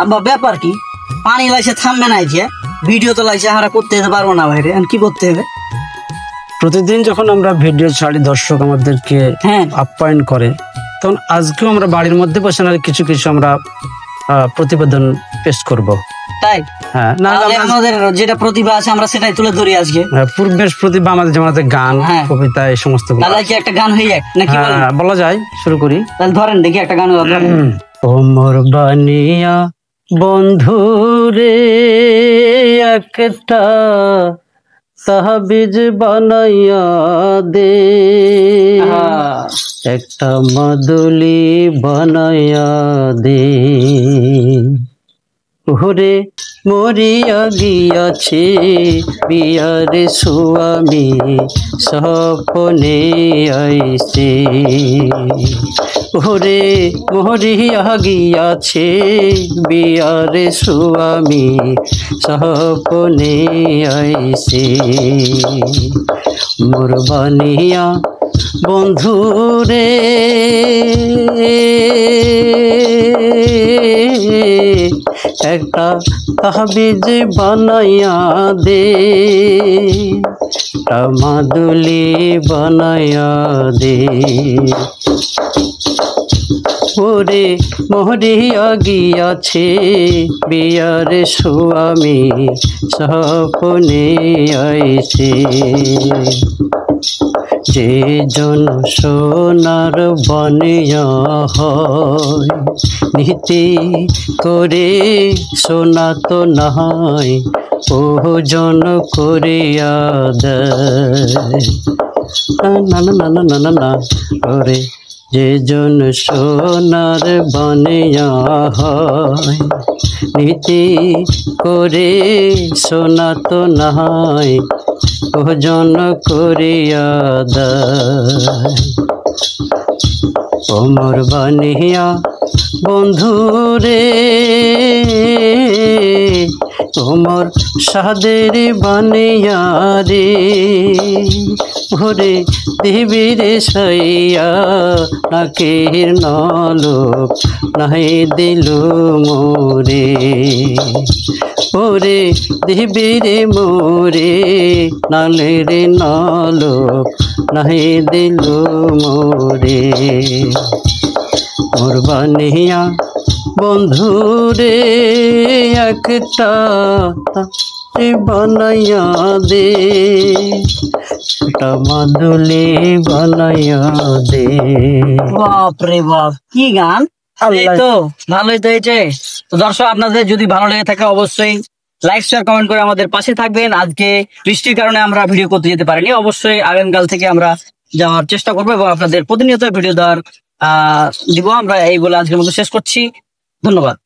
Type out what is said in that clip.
আব্বা ব্যাপার কি? পানি লাইছে থামবে না, যে ভিডিও তো লাইছে, আমরা করতে যেতে পারবো না বাইরে, কি করতে হবে? প্রতিদিন যখন আমরা ভিডিও ছাড়ি, দর্শক আমাদেরকে আপ্যায়ন করে, তখন আজকেও আমরা বাড়ির মধ্যে বসে না কিছু কিছু আমরা প্রতিবেদন পেশ করব। তাই? হ্যাঁ, না আমাদের যেটা প্রতিভা আছে আমরা সেটাই তুলে ধরি আজকে। পূর্বের প্রতিভা আমাদের, যেমন গান, কবিতা, এই সমস্ত। দাদা কি একটা গান হয়ে যাক নাকি? বলা যায়, শুরু করি। তাহলে ধরেন দেখি একটা গান। ওমর বানিয়া বন্ধু রে একটা তাহবিজ বানাইয়া দে, একটা মাদুলি বানাইয়া দে, ওরে মরিয়া গিয়াছে বিয়ার স্বামী স্বপ্নে আইছে, ওরে মরিয়া গিয়াছে বিয়ার স্বামী স্বপ্নে আইছে, মোর বানিয়া বন্ধু রে একটা তাহবিজ বানাইয়া দে, মাদুলি বানাইয়া দে, ওরে মরিয়া গিয়াছে বিয়ার স্বামী স্বপ্নে আইছে, যে জন সোনার বনিয়া হয় নীতি করে সোনা তো নাই, ও জন করিয়া দেয়, না না না না না না না, ওরে যে জন সোনার বনিয়া হয় নীতি করে সোনা তো নাই, ওজন করিয়া দেয়, ওমর বানিয়া বন্ধু রে ওমর সাদের বানিয়া রে, ভোরে দেবীর সাইয়া নাকের নলক নাই দিল মোরে, ওরে দেবীর মোরে নালের নলক নাই দিল মোরে, মোর বানিয়া বন্ধু রে একটা বানাইয়া দে, মাদুলি বানাইয়া দে। বাপরে বাপ, কি গান! তো ভালোই তো হয়েছে। তো দর্শক, আপনাদের যদি ভালো লেগে থাকে অবশ্যই লাইক শেয়ার কমেন্ট করে আমাদের পাশে থাকবেন। আজকে বৃষ্টির কারণে আমরা ভিডিও করতে যেতে পারিনি, অবশ্যই আগামীকাল থেকে আমরা যাওয়ার চেষ্টা করবো এবং আপনাদের প্রতিনিয়ত ভিডিও দেওয়ার দিব আমরা। এই বলে আজকের মতো শেষ করছি, ধন্যবাদ।